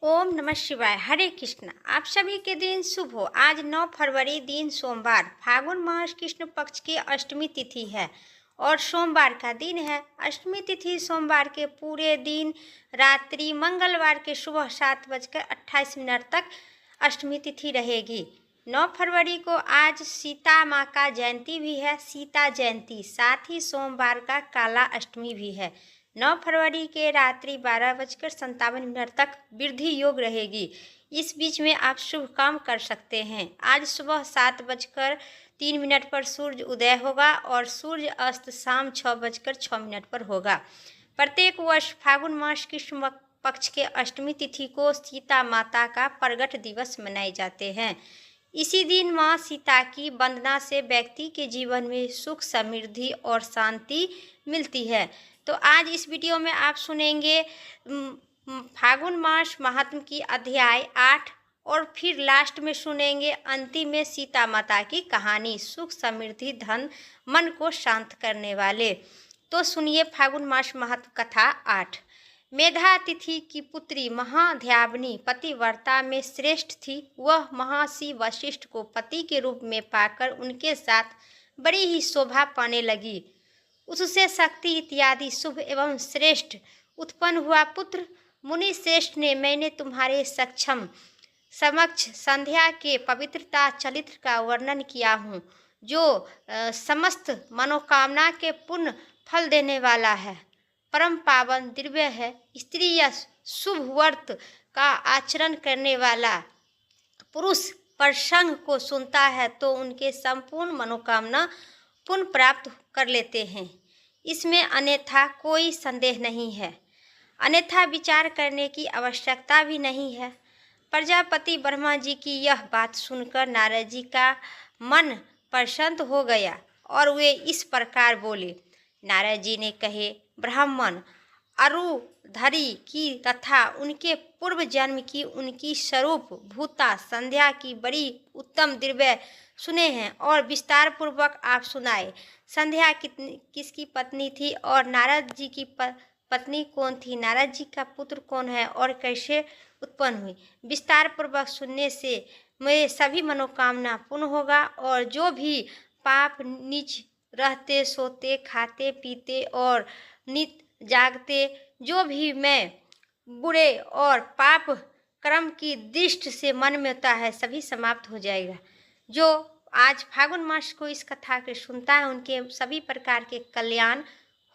ओम नमः शिवाय। हरे कृष्ण। आप सभी के दिन शुभ हो। आज 9 फरवरी दिन सोमवार, फागुन मास कृष्ण पक्ष की अष्टमी तिथि है और सोमवार का दिन है। अष्टमी तिथि सोमवार के पूरे दिन रात्रि मंगलवार के सुबह 7:28 तक अष्टमी तिथि रहेगी। 9 फरवरी को आज सीता माँ का जयंती भी है, सीता जयंती। साथ ही सोमवार का काला अष्टमी भी है। 9 फरवरी के रात्रि 12:57 तक वृद्धि योग रहेगी। इस बीच में आप शुभ काम कर सकते हैं। आज सुबह 7:03 पर सूर्य उदय होगा और सूर्य अस्त शाम 6:06 पर होगा। प्रत्येक वर्ष फागुन मास कृष्ण पक्ष के अष्टमी तिथि को सीता माता का प्रगट दिवस मनाए जाते हैं। इसी दिन माँ सीता की वंदना से व्यक्ति के जीवन में सुख, समृद्धि और शांति मिलती है। तो आज इस वीडियो में आप सुनेंगे फागुन मास महात्म की अध्याय 8 और फिर लास्ट में सुनेंगे अंतिम में सीता माता की कहानी, सुख, समृद्धि, धन, मन को शांत करने वाले। तो सुनिए फागुन मास महात्म कथा 8। मेधा तिथि की पुत्री महाध्यावनी पतिव्रता में श्रेष्ठ थी। वह महर्षि वशिष्ठ को पति के रूप में पाकर उनके साथ बड़ी ही शोभा पाने लगी। उससे शक्ति इत्यादि शुभ एवं श्रेष्ठ उत्पन्न हुआ। पुत्र मुनि श्रेष्ठ ने, मैंने तुम्हारे समक्ष संध्या के पवित्रता चरित्र का वर्णन किया हूँ, जो समस्त मनोकामना के पूर्ण फल देने वाला है, परम पावन दिव्य है। स्त्री या शुभ व्रत का आचरण करने वाला पुरुष प्रसंग को सुनता है तो उनके संपूर्ण मनोकामना पुण्य प्राप्त कर लेते हैं। इसमें अन्यथा कोई संदेह नहीं है, अन्यथा विचार करने की आवश्यकता भी नहीं है। प्रजापति ब्रह्मा जी की यह बात सुनकर नारद जी का मन प्रसन्न हो गया और वे इस प्रकार बोले। नारद जी ने कहे, ब्राह्मण अरुधरी की तथा उनके पूर्व जन्म की उनकी स्वरूप भूता संध्या की बड़ी उत्तम दिव्य सुने हैं और विस्तार पूर्वक आप सुनाए। संध्या किसकी पत्नी थी और नारद जी की पत्नी कौन थी? नारद जी का पुत्र कौन है और कैसे उत्पन्न हुई? विस्तार पूर्वक सुनने से मेरे सभी मनोकामना पूर्ण होगा और जो भी पाप नीच रहते, सोते, खाते, पीते और नित जागते, जो भी मैं बुरे और पाप कर्म की दृष्टि से मन में होता है, सभी समाप्त हो जाएगा। जो आज फागुन मास को इस कथा के सुनता है उनके सभी प्रकार के कल्याण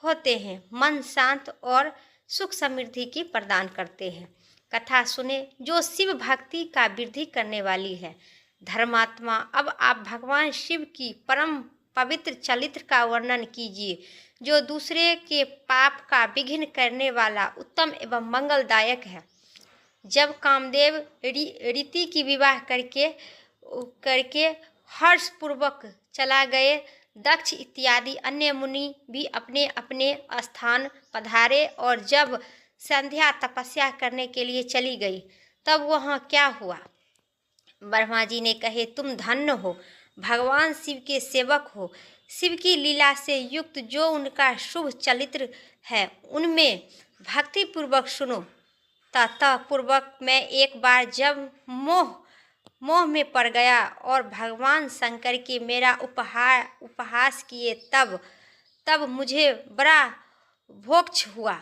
होते हैं, मन शांत और सुख समृद्धि की प्रदान करते हैं। कथा सुने जो शिव भक्ति का वृद्धि करने वाली है। धर्मात्मा, अब आप भगवान शिव की परम पवित्र चरित्र का वर्णन कीजिए, जो दूसरे के पाप का विघ्न करने वाला उत्तम एवं मंगलदायक है। जब कामदेव रीति की विवाह करके हर्षपूर्वक चला गए, दक्ष इत्यादि अन्य मुनि भी अपने अपने स्थान पधारे और जब संध्या तपस्या करने के लिए चली गई तब वहाँ क्या हुआ? ब्रह्मा जी ने कहे, तुम धन्य हो, भगवान शिव के सेवक हो। शिव की लीला से युक्त जो उनका शुभ चरित्र है उनमें भक्ति पूर्वक सुनो। ततः पूर्वक मैं एक बार जब मोह में पड़ गया और भगवान शंकर के मेरा उपहास किए तब मुझे बड़ा भोक्ष हुआ।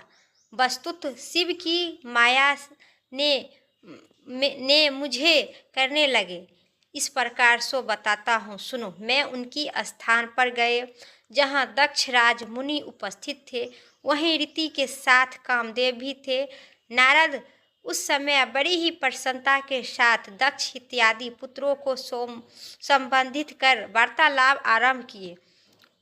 वस्तुतः शिव की माया ने मुझे करने लगे। इस प्रकार सो बताता हूँ, सुनो। मैं उनकी स्थान पर गए जहाँ दक्ष राज मुनि उपस्थित थे, वहीं रीति के साथ कामदेव भी थे। नारद उस समय बड़ी ही प्रसन्नता के साथ दक्ष इत्यादि पुत्रों को संबंधित कर वार्तालाप आरंभ किए।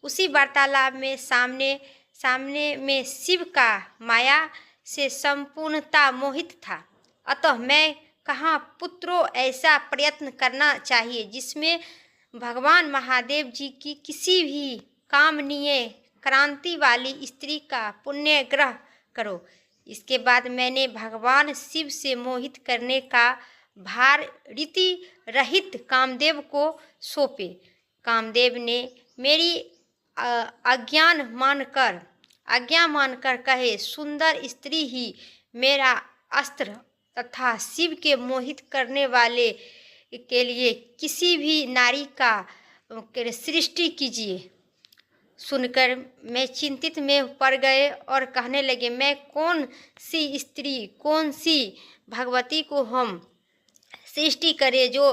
उसी वार्तालाप में सामने में शिव का माया से संपूर्णता मोहित था। अतः मैं कहा, पुत्रों, ऐसा प्रयत्न करना चाहिए जिसमें भगवान महादेव जी की किसी भी कामनीय क्रांति वाली स्त्री का पुण्य ग्रह करो। इसके बाद मैंने भगवान शिव से मोहित करने का भार रीति रहित कामदेव को सौंपे। कामदेव ने मेरी आज्ञा मानकर कहे, सुंदर स्त्री ही मेरा अस्त्र तथा शिव के मोहित करने वाले के लिए किसी भी नारी का सृष्टि कीजिए। सुनकर मैं चिंतित में पड़ गए और कहने लगे, मैं कौन सी स्त्री, कौन सी भगवती को हम सृष्टि करे जो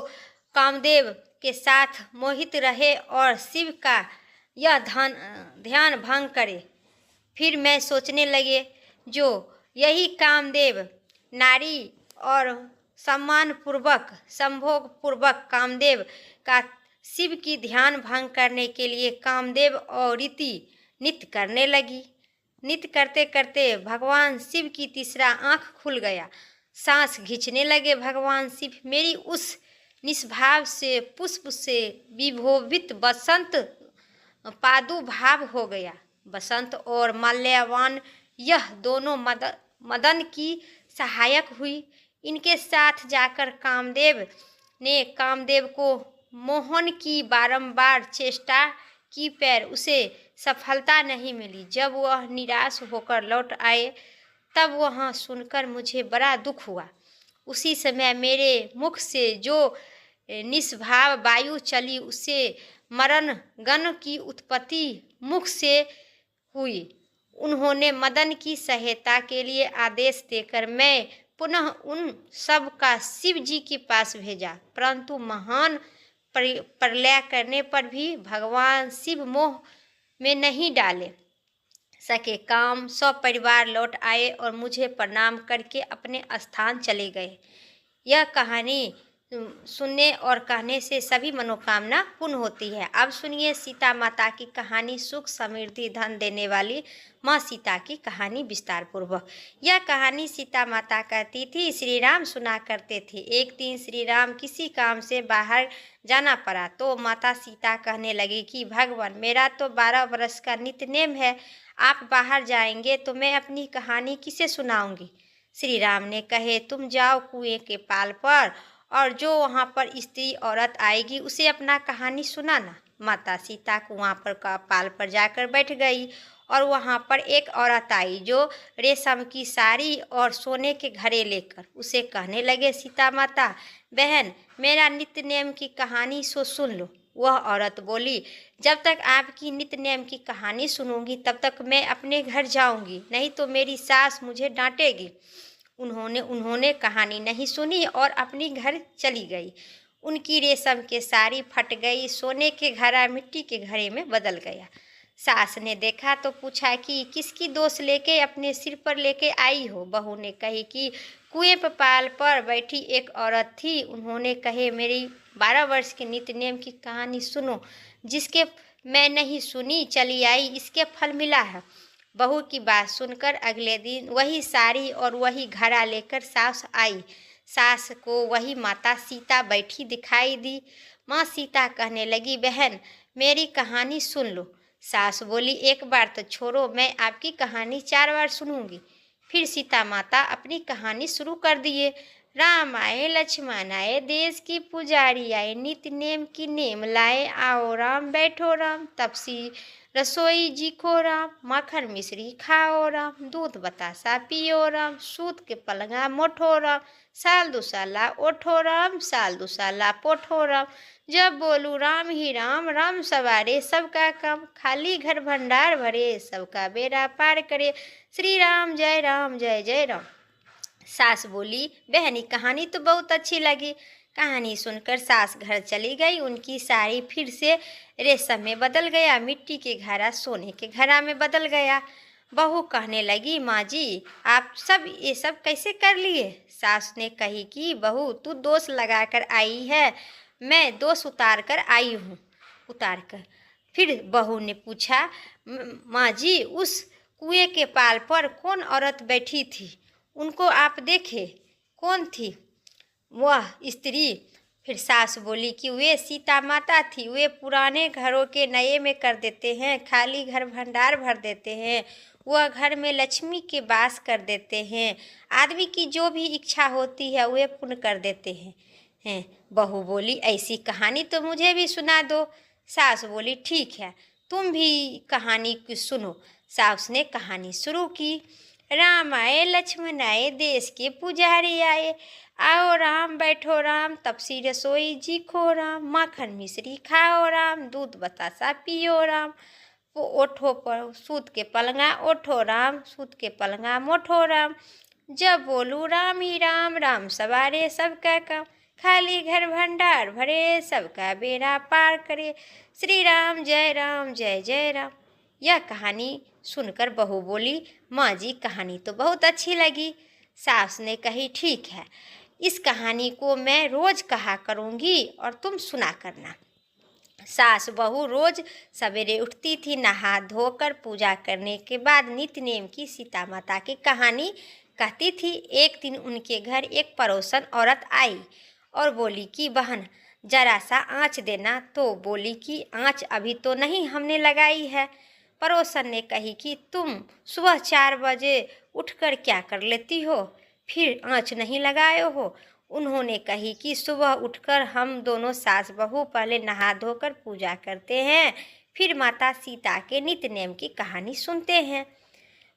कामदेव के साथ मोहित रहे और शिव का यह ध्यान भंग करे। फिर मैं सोचने लगे, जो यही कामदेव नारी और सम्मान पूर्वक संभोग पूर्वक कामदेव का शिव की ध्यान भंग करने के लिए कामदेव और रीति नित्य करने लगी। नित्य करते करते भगवान शिव की तीसरा आंख खुल गया। सांस खींचने लगे भगवान शिव। मेरी उस निष्भाव से पुष्प से विभोभित बसंत पादुभाव हो गया। बसंत और माल्यवान यह दोनों मदन की सहायक हुई। इनके साथ जाकर कामदेव को मोहन की बारंबार चेष्टा की, पर उसे सफलता नहीं मिली। जब वह निराश होकर लौट आए तब वह सुनकर मुझे बड़ा दुख हुआ। उसी समय मेरे मुख से जो निष्भाव वायु चली, उससे मरण गण की उत्पत्ति मुख से हुई। उन्होंने मदन की सहायता के लिए आदेश देकर मैं पुनः उन सब का शिव जी के पास भेजा, परंतु महान प्रलय करने पर भी भगवान शिव मोह में नहीं डाले सके। काम सब परिवार लौट आए और मुझे प्रणाम करके अपने स्थान चले गए। यह कहानी सुनने और कहने से सभी मनोकामना पूर्ण होती है। अब सुनिए सीता माता की कहानी, सुख समृद्धि धन देने वाली माँ सीता की कहानी विस्तार पूर्वक। यह कहानी सीता माता कहती थी, श्री राम सुना करते थे। एक दिन श्री राम किसी काम से बाहर जाना पड़ा तो माता सीता कहने लगी कि भगवान, मेरा तो 12 वर्ष का नित्य नेम है, आप बाहर जाएंगे तो मैं अपनी कहानी किसे सुनाऊंगी। श्री राम ने कहे, तुम जाओ कुएं के पाल पर और जो वहाँ पर स्त्री औरत आएगी उसे अपना कहानी सुनाना। माता सीता कुआं पर का पाल पर जाकर बैठ गई और वहाँ पर एक औरत आई जो रेशम की साड़ी और सोने के घड़े लेकर उसे कहने लगे, सीता माता बहन, मेरा नित्य नेम की कहानी सुन लो। वह औरत बोली, जब तक आपकी नित्य नेम की कहानी सुनूंगी तब तक मैं अपने घर जाऊंगी, नहीं तो मेरी सास मुझे डांटेगी। उन्होंने कहानी नहीं सुनी और अपनी घर चली गई। उनकी रेशम के साड़ी फट गई, सोने के घड़ा मिट्टी के घड़े में बदल गया। सास ने देखा तो पूछा कि किसकी दोष लेके अपने सिर पर लेके आई हो। बहू ने कही कि कुएं पर पाल पर बैठी एक औरत थी, उन्होंने कहे मेरी 12 वर्ष के नित्य नेम की कहानी सुनो, जिसके मैं नहीं सुनी चली आई, इसके फल मिला है। बहू की बात सुनकर अगले दिन वही साड़ी और वही घड़ा लेकर सास आई। सास को वही माता सीता बैठी दिखाई दी। माँ सीता कहने लगी, बहन मेरी कहानी सुन लो। सास बोली, एक बार तो छोड़ो, मैं आपकी कहानी 4 बार सुनूंगी। फिर सीता माता अपनी कहानी शुरू कर दिए। राम आए, लक्ष्मण आए, देश की पुजारी आए, नित्य नेम की नेम लाए, आओ राम बैठो राम, तपसी रसोई जी को राम, माखन मिश्री खाओ राम, दूध बतासा पियो राम, सूत के पलंगा मोठो राम, साल दुसाला ओठो राम, साल दुसाला पोठो राम, जब बोलू राम ही राम, राम सवारे सबका काम, खाली घर भंडार भरे, सबका बेड़ा पार करे, श्री राम जय जय राम। सास बोली, बहनी कहानी तो बहुत अच्छी लगी। कहानी सुनकर सास घर चली गई। उनकी साड़ी फिर से रेशम में बदल गया, मिट्टी के घड़ा सोने के घड़ा में बदल गया। बहू कहने लगी, माँ जी आप ये सब कैसे कर लिए। सास ने कही कि बहू तू दोष लगा कर आई है, मैं दोष उतार कर आई हूँ। फिर बहू ने पूछा, माँ जी उस कुएं के पाल पर कौन औरत बैठी थी, उनको आप देखे, कौन थी वह स्त्री। फिर सास बोली कि वे सीता माता थी, वे पुराने घरों के नए में कर देते हैं, खाली घर भंडार भर देते हैं, वह घर में लक्ष्मी के वास कर देते हैं, आदमी की जो भी इच्छा होती है वे पूर्ण कर देते हैं। बहू बोली, ऐसी कहानी तो मुझे भी सुना दो। सास बोली, ठीक है तुम भी कहानी सुनो। सास ने कहानी शुरू की। राम आए लक्ष्मण आए देश के पुजारी आए। आओ राम बैठो राम तब सी रसोई जी खो राम। माखन मिश्री खाओ राम दूध बतासा पियो राम। वो ओठो पर सूत के पलंगा ओठो राम सूत के पलंगा मोठो राम। जब बोलू राम ही राम राम सवारे सबका काम। खाली घर भंडार भरे सबका बेड़ा पार करे। श्री राम जय जय राम। यह कहानी सुनकर बहू बोली, माँ जी कहानी तो बहुत अच्छी लगी। सास ने कही, ठीक है, इस कहानी को मैं रोज कहा करूँगी और तुम सुना करना। सास बहू रोज सवेरे उठती थी, नहा धोकर पूजा करने के बाद नित्य नेम की सीता माता की कहानी कहती थी। एक दिन उनके घर एक पड़ोसन औरत आई और बोली कि बहन जरा सा आँच देना। तो बोली कि आँच अभी तो नहीं हमने लगाई है। पड़ोसन ने कही कि तुम सुबह 4 बजे उठकर क्या कर लेती हो, फिर आँच नहीं लगाए हो। उन्होंने कही कि सुबह उठकर हम दोनों सास बहू पहले नहा धोकर पूजा करते हैं, फिर माता सीता के नित्य नेम की कहानी सुनते हैं।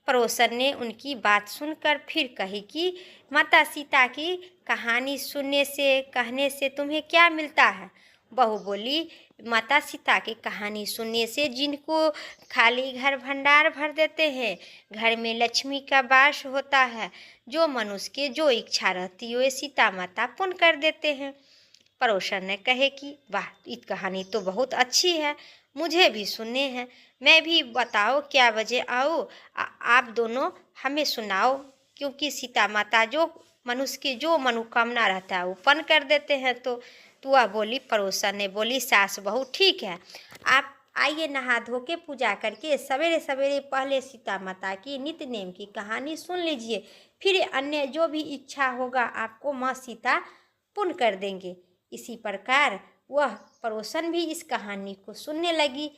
पड़ोसन ने उनकी बात सुनकर फिर कही कि माता सीता की कहानी सुनने से कहने से तुम्हें क्या मिलता है। बहू बोली, माता सीता की कहानी सुनने से जिनको खाली घर भंडार भर देते हैं, घर में लक्ष्मी का वास होता है, जो मनुष्य के जो इच्छा रहती है सीता माता पूर्ण कर देते हैं। पड़ोसन ने कहे कि वाह, ये कहानी तो बहुत अच्छी है, मुझे भी सुनने हैं। मैं भी बताओ क्या बजे आऊँ, आप दोनों हमें सुनाओ, क्योंकि सीता माता जो मनुष्य की जो मनोकामना रहता है वो पूर्ण कर देते हैं। तो वह बोली, पड़ोसन ने बोली, सास बहू ठीक है, आप आइए नहा धो के पूजा करके सवेरे सवेरे पहले सीता माता की नित्य नेम की कहानी सुन लीजिए, फिर अन्य जो भी इच्छा होगा आपको माँ सीता पूर्ण कर देंगे। इसी प्रकार वह पड़ोसन भी इस कहानी को सुनने लगी।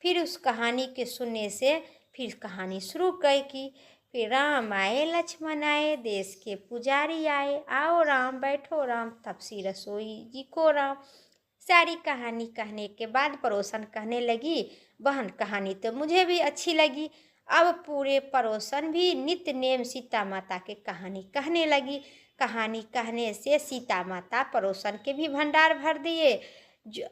फिर उस कहानी के सुनने से फिर कहानी शुरू की। फिर राम आए लक्ष्मण आए देश के पुजारी आए। आओ राम बैठो राम तब सी रसोई जी को राम। सारी कहानी कहने के बाद पड़ोसन कहने लगी, बहन कहानी तो मुझे भी अच्छी लगी। अब पूरे पड़ोसन भी नित्य नेम सीता माता के कहानी कहने लगी। कहानी कहने से सीता माता पड़ोसन के भी भंडार भर दिए।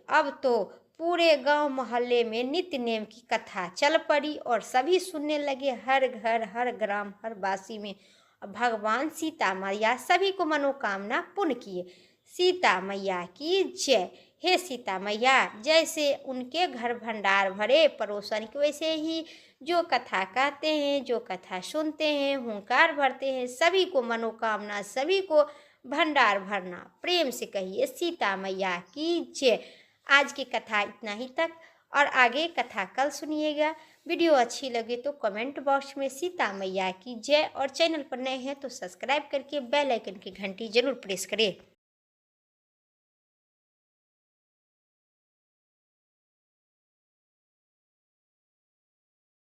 अब तो पूरे गांव मोहल्ले में नित्य नेम की कथा चल पड़ी और सभी सुनने लगे, हर घर हर ग्राम हर वासी में। भगवान सीता मैया सभी को मनोकामना पूर्ण किए। सीता मैया की जय। हे सीता मैया, जैसे उनके घर भंडार भरे पड़ोसन के, वैसे ही जो कथा कहते हैं, जो कथा सुनते हैं, हुंकार भरते हैं, सभी को मनोकामना, सभी को भंडार भरना। प्रेम से कहिए सीता मैया की जय। आज की कथा इतना ही तक, और आगे कथा कल सुनिएगा। वीडियो अच्छी लगे तो कमेंट बॉक्स में सीता मैया की जय, और चैनल पर नए हैं तो सब्सक्राइब करके बेल आइकन की घंटी जरूर प्रेस करें।